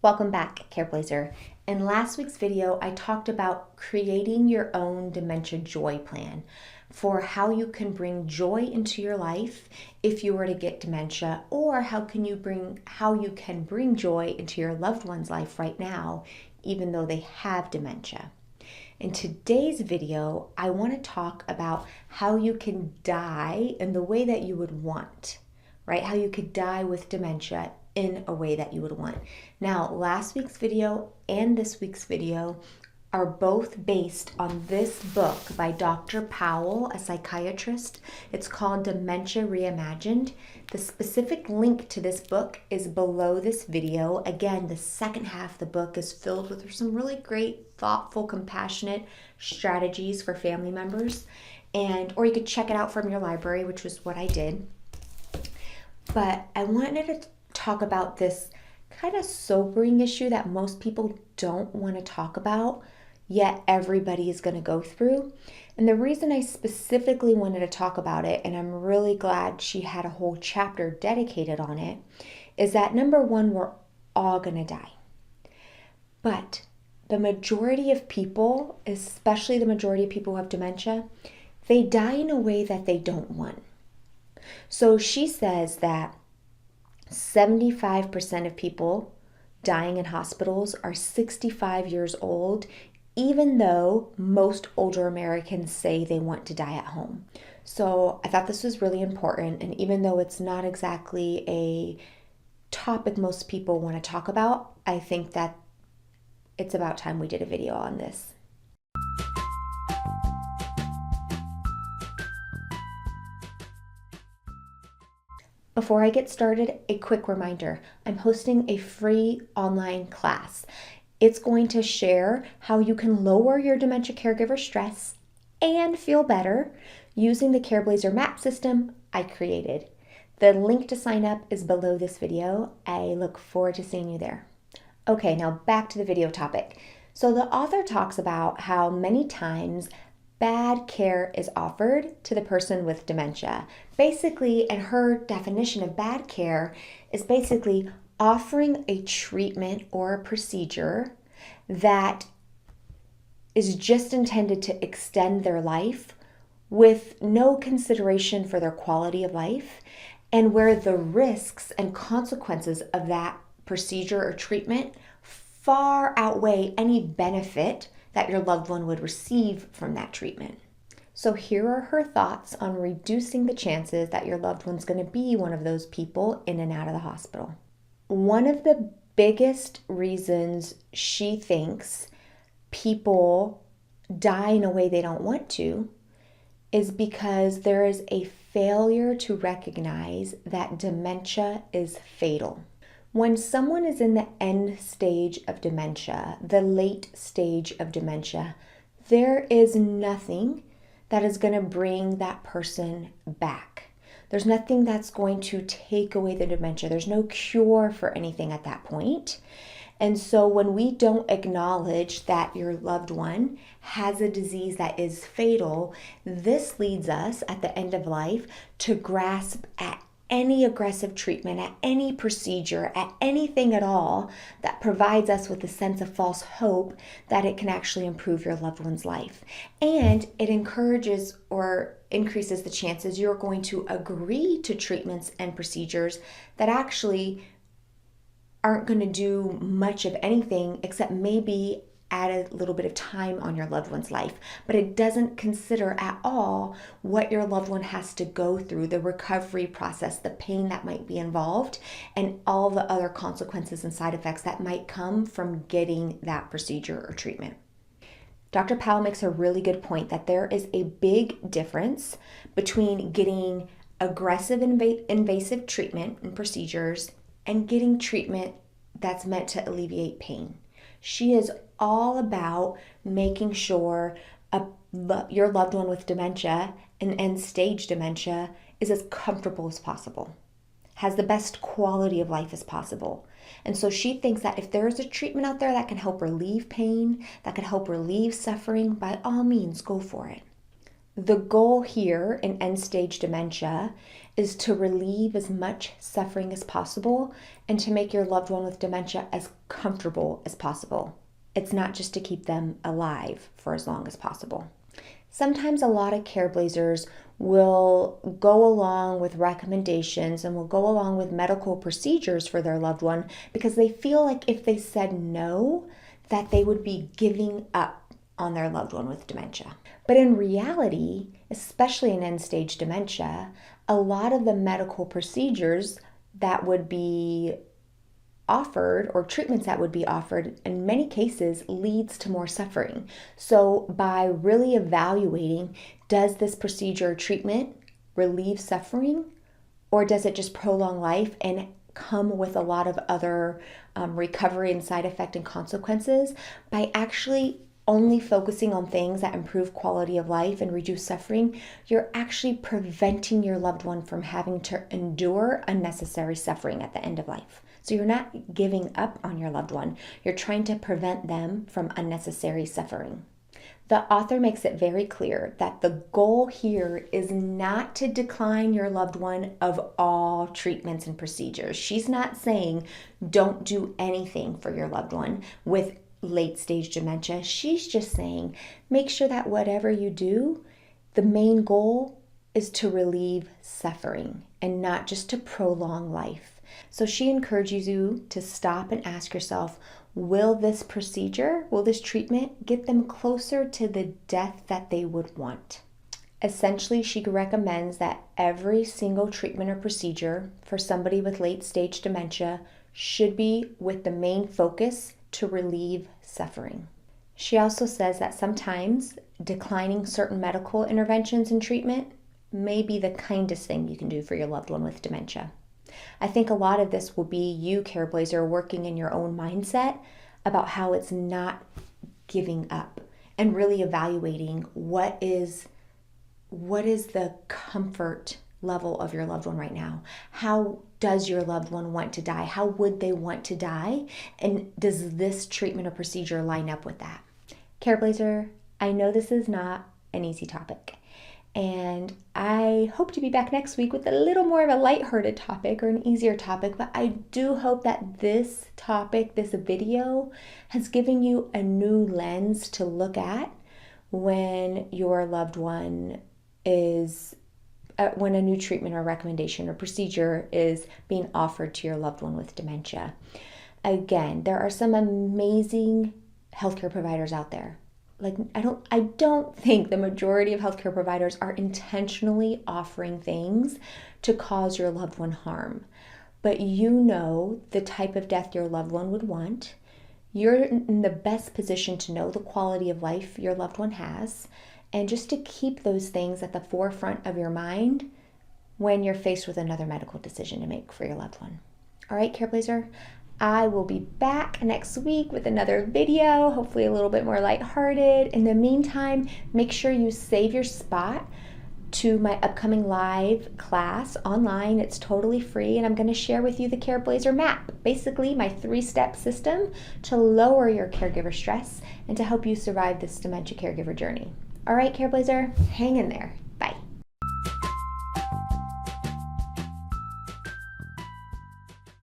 Welcome back, Careblazer. In last week's video, I talked about creating your own dementia joy plan for how you can bring joy into your life if you were to get dementia, or how you can bring joy into your loved one's life right now, even though they have dementia. In today's video, I want to talk about how you can die in the way that you would want, right? How you could die with dementia in a way that you would want. Now, last week's video and this week's video are both based on this book by Dr. Powell, a psychiatrist. It's called Dementia Reimagined. The specific link to this book is below this video. Again, the second half of the book is filled with some really great, thoughtful, compassionate strategies for family members. Or you could check it out from your library, which was what I did. But I wanted to talk about this kind of sobering issue that most people don't want to talk about, yet everybody is going to go through. And the reason I specifically wanted to talk about it, and I'm really glad she had a whole chapter dedicated on it, is that number one, we're all going to die. But the majority of people, especially the majority of people who have dementia, they die in a way that they don't want. So she says that 75% of people dying in hospitals are 65 years old, even though most older Americans say they want to die at home. So I thought this was really important, and even though it's not exactly a topic most people want to talk about, I think that it's about time we did a video on this. Before I get started, a quick reminder. I'm hosting a free online class. It's going to share how you can lower your dementia caregiver stress and feel better using the Careblazer map system I created. The link to sign up is below this video. I look forward to seeing you there. Okay, now back to the video topic. So the author talks about how many times bad care is offered to the person with dementia. Basically, and her definition of bad care is basically offering a treatment or a procedure that is just intended to extend their life with no consideration for their quality of life, and where the risks and consequences of that procedure or treatment far outweigh any benefit that your loved one would receive from that treatment. So here are her thoughts on reducing the chances that your loved one's going to be one of those people in and out of the hospital. One of the biggest reasons she thinks people die in a way they don't want to is because there is a failure to recognize that dementia is fatal. When someone is in the end stage of dementia, the late stage of dementia, there is nothing that is going to bring that person back. There's nothing that's going to take away the dementia. There's no cure for anything at that point. And so when we don't acknowledge that your loved one has a disease that is fatal, this leads us at the end of life to grasp at any aggressive treatment, at any procedure, at anything at all that provides us with a sense of false hope that it can actually improve your loved one's life. And it encourages or increases the chances you're going to agree to treatments and procedures that actually aren't going to do much of anything except maybe add a little bit of time on your loved one's life. But it doesn't consider at all what your loved one has to go through, the recovery process, the pain that might be involved, and all the other consequences and side effects that might come from getting that procedure or treatment. Dr. Powell makes a really good point that there is a big difference between getting aggressive invasive treatment and procedures and getting treatment that's meant to alleviate pain. She is all about making sure your loved one with dementia and end stage dementia is as comfortable as possible, has the best quality of life as possible. And so she thinks that if there is a treatment out there that can help relieve pain, that can help relieve suffering, by all means, go for it. The goal here in end-stage dementia is to relieve as much suffering as possible and to make your loved one with dementia as comfortable as possible. It's not just to keep them alive for as long as possible. Sometimes a lot of Careblazers will go along with recommendations and will go along with medical procedures for their loved one because they feel like if they said no, that they would be giving up on their loved one with dementia. But in reality, especially in end-stage dementia, a lot of the medical procedures that would be offered or treatments that would be offered in many cases leads to more suffering. So by really evaluating, does this procedure or treatment relieve suffering, or does it just prolong life and come with a lot of other recovery and side effect and consequences? By actually only focusing on things that improve quality of life and reduce suffering, you're actually preventing your loved one from having to endure unnecessary suffering at the end of life. So you're not giving up on your loved one. You're trying to prevent them from unnecessary suffering. The author makes it very clear that the goal here is not to decline your loved one of all treatments and procedures. She's not saying don't do anything for your loved one with late stage dementia. She's just saying make sure that whatever you do, the main goal is to relieve suffering and not just to prolong life. So she encourages you to stop and ask yourself, will this procedure, will this treatment get them closer to the death that they would want? Essentially, she recommends that every single treatment or procedure for somebody with late stage dementia should be with the main focus to relieve suffering. She also says that sometimes declining certain medical interventions and treatment may be the kindest thing you can do for your loved one with dementia. I think a lot of this will be you, Careblazer, working in your own mindset about how it's not giving up and really evaluating what is the comfort level of your loved one right now. How does your loved one want to die? How would they want to die? And does this treatment or procedure line up with that? Careblazer, I know this is not an easy topic, and I hope to be back next week with a little more of a lighthearted topic or an easier topic, but I do hope that this topic, this video, has given you a new lens to look at when your loved one is when a new treatment or recommendation or procedure is being offered to your loved one with dementia. Again, there are some amazing healthcare providers out there. I don't think the majority of healthcare providers are intentionally offering things to cause your loved one harm. But you know the type of death your loved one would want. You're in the best position to know the quality of life your loved one has, and just to keep those things at the forefront of your mind when you're faced with another medical decision to make for your loved one. All right, Careblazer, I will be back next week with another video, hopefully a little bit more lighthearted. In the meantime, make sure you save your spot to my upcoming live class online. It's totally free, and I'm going to share with you the Careblazer map, basically my 3-step system to lower your caregiver stress and to help you survive this dementia caregiver journey. All right, Careblazer, hang in there.